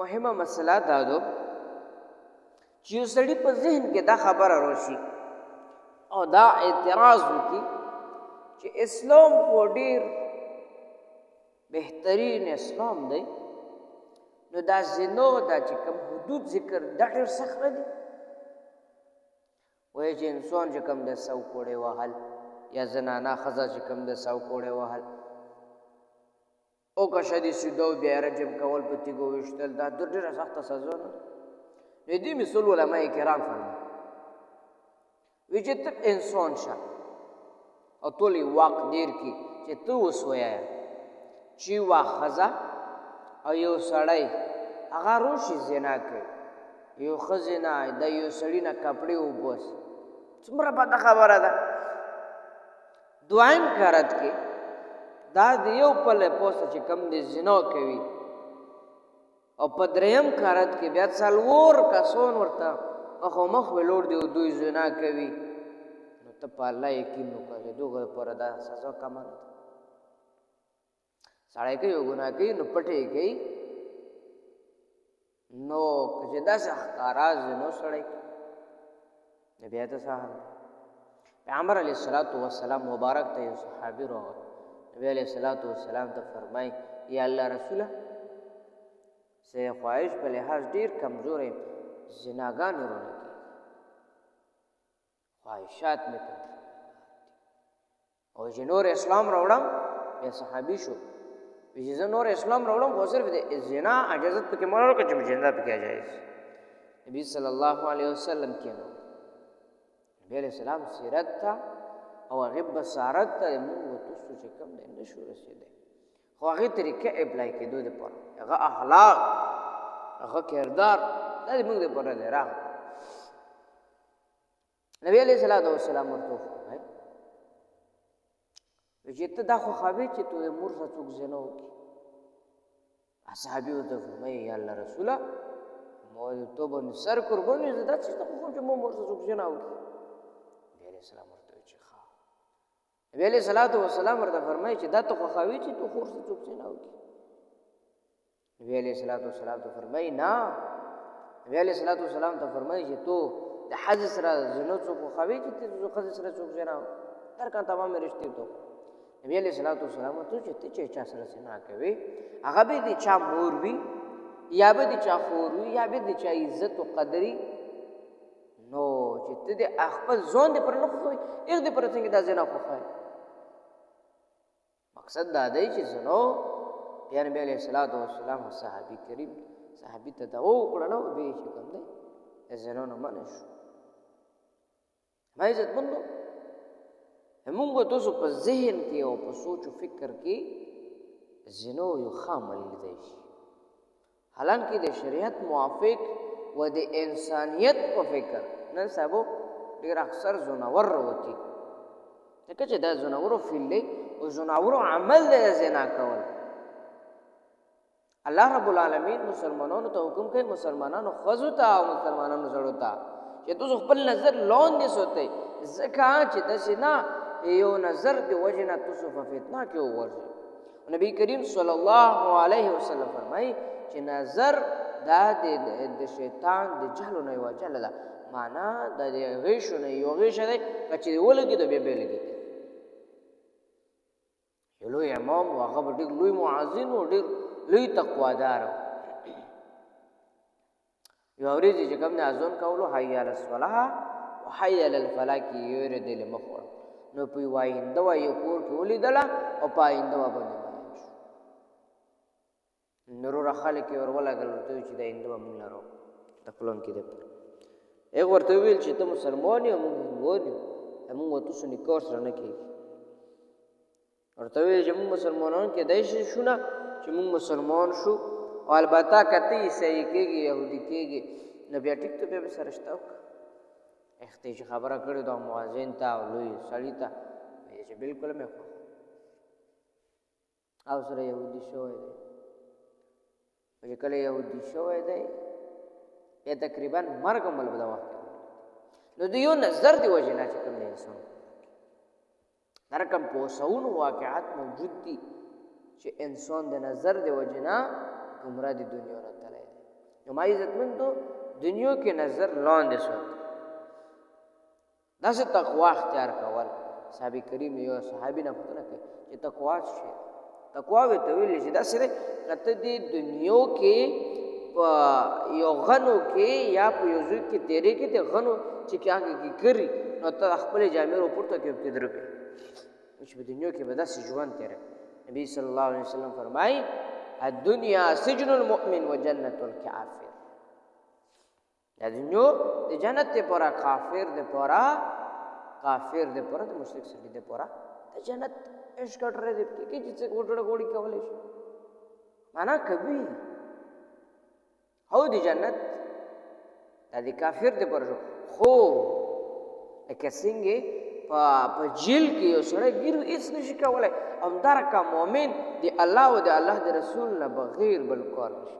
مهمه مسله دا ده چې یو سړي په ذهن کې دا خبره راشي او دا اعتراض وکړي چې اسلام خو ډېر بهترین اسلام دی، نو دا زنا دا چې کوم حدود ذکر دا ډېر سخت نه دي. وایي چې انسان چې کوم د سو کوړې وهل یا زنانه ښځه چې کوم د سو کوړې وهل او که شدي سیدو بیا رجم کول په تیږو ویشتل دا ډېره سخته سزا نه ده. نو دې مثال علماء کرام فرمایي وایي چې ته انسان شه او ټول یې واک ډېر کړي چې ته اوس وایه چې یوه ښځه او یو سړی هغه روشي زنا کوي، یو ښځې نه د یو سړي نه کپړې وباسي، څومره بده خبره ده. دویم کارت کې دا د یو پله پوسته چې کم د زنا کوي او په دریم کارت کې بیا څلور کسان ورته مخامخ ولاړ دي او دوی زنا کوي، نو ته په الله یقین وکړه چې دغه لپاره دا سزا کمه نه ده. سړی کوي یو ګناه کوي نو پټې کوي، نو که چې داسې ښکاره زنا سړی نو بیا ته څه حال. پیغمبر علیه الصلاة والسلام مبارک ته یو صحابي راغی، نبی علیہ الصلاۃ والسلام ته فرمای یا الله رسوله زه خواهش په لحاظ ډېر کمزور یم، زناګانې رانه کېږي، خواهشات مې کوي او چې نور اسلام راوړم. بیا صحابي شو چې زه نور اسلام راوړم خو صرف د زنا اجازت پکې مه راوړه چې زنا پکې جایز. نبي صلی الله علیه وسلم کېنو نبی علیہ السلام سیرت ته او هغې بصارت ته مونږ تاسو چې کوم دی نه شو رسېدی، خو هغې طریقه اپلای کېدو دپاره هغه اخلاق هغه کردار دا د مونږ دپاره دی راغلی. نبی علیه الصلاة والسلام ورته وفرمایل چې ته دا خوښوې چې تو د مور سره څوک زنا وکړي؟ صحابي ورته فرمایي یا الله رسوله ما د تو باندې سر قربان وي، زه دا څه ته خوښوم چې ما مور سره څوک زنا وکړي. نبي علیه السلام ورته وایي چې ښه. نبي علیه الصلاة والسلام ورته فرمایي چې دا ته خوښوې چې تو خور سره څوک زنا وکړي؟ نبي علیه الصلاة والسلام ته فرمایي نه. نبي علیه الصلاة والسلام ته فرمایي چې تو د ښځې سره زنا څوک خوښوې چې ته د ښځې سره څوک زنا وکړي؟ هر کان تمامې رشتې تو. نبی علیہ الصلوۃ والسلام ته چې ته چې چا سره زنا کوي هغه به د چا مور وي یا به د چا خور وي یا به د چا عزت او قدري، نو چې ته د خپل ځان د پر نه خوښوي هغې د پر څنګه دا زنا خوښوي. مقصد دا دی چې زنا بیا نبی علیہ الصلوۃ والسلام صحابي کریم صحابي ته دعا وکړه نو به یې چې کوم دی د زنا نه منع شو. ما عزتمندو مونږ تاسو په ذهن کې او په سوچ او فکر کې زنا یو ښه عمل لیدی شي، حالانکه د شریعت موافق و د انسانیت په فکر نن سبا ډېر اکثر زناور راوتي، ځکه چې دا زناورو فیل دی او زناورو عمل دی زنا کول. الله رب العالمین مسلمانانو ته حکم کوي، مسلمانانو ښځو ته او مسلمانانو زړو ته چې تاسو خپل نظر لاندې ساتئ، ځکه چې داسې نه یو نظر د وجې نه تاسو په فتنه کې وغورځئ. نبی کریم صلی الله علیه وسلم فرمایي چې نظر دا د شیطان د جهلو نه یوه جهله ده، معنا د غیشو نه یو غیشه دی، که چې ولګېده بیا بیا لګېږي. یو لوی امام و هغه به ډېر لوی معاذین و ډېر لوی تقوادار و. یوه ورځ چې کوم دی اذان کولو حی علی الصلاة و حی علی الفلاح کې یې اورېدلې مخ وړه، نو په یوه آینده وه یو کور کې ولیدله او په آینده وه باندې مین شو. نو وروره خلک یې ورولګل، ورته وویل چې د آینده به مونږ لرو د پلونکي دپاره. هغې ورته وویل چې ته مسلمان یې او مونږ هندوان یو، مونږ به تاسو نکاح سره نه کېږي. ورته وویل چې مونږ مسلمانان کېدای شي شو نه چې مونږ مسلمان شو، او البته که ته عیسایي کېږي یهودي کېږي نو بیا ټیک ته بیا به سره رشته وکړه. اختې چې خبره کړې ده موازن ته او لوی سړي ته وایي چې بلکل مې خوښ او سره یهودي شوی دی. چې کله یهودي شوی دی بیا تقریبا مرګ هم بل وخت نو د یو نظر دی وجې نه چې کوم دی انسان دا رقم پوسونو واقعات موجود دي چې انسان د نظر دی وجې نه ګمراه د دنیا نه تللی دی. نو ما عزتمندو دنیا کې نظر لاندې سوت داسې تقوا اختیار کول صحابي کریم یو صحابي نه پوښتنه کوي چې تقوا څه شی تقوا وی ته ویل چې داسې ده کته دې دنیا کې په یو غنو کې یا په یو ځای کې تیرې کې د غنو چې کیاږي کری نو ته خپل جامې ورپورته کې په درکې چې په دنیا کې به داسې ژوند تیرې نبی صلی الله علیه وسلم فرمایي الدنیا سجن المؤمن وجنة الکافر دا دنیا د جنت ته پورا کافر د پورا د مشرک سړي د پورا د جنت ايش کټ رہے دې کې چې ګوډه ګوډي کولې شي معنا کبي هو د جنت د کافر د پر خو لکه څنګه په جیل کې یو سړی ګیرو هیڅ نشي کولای همدارکه مؤمن د الله او د الله د رسول نه بغیر بل کار نشي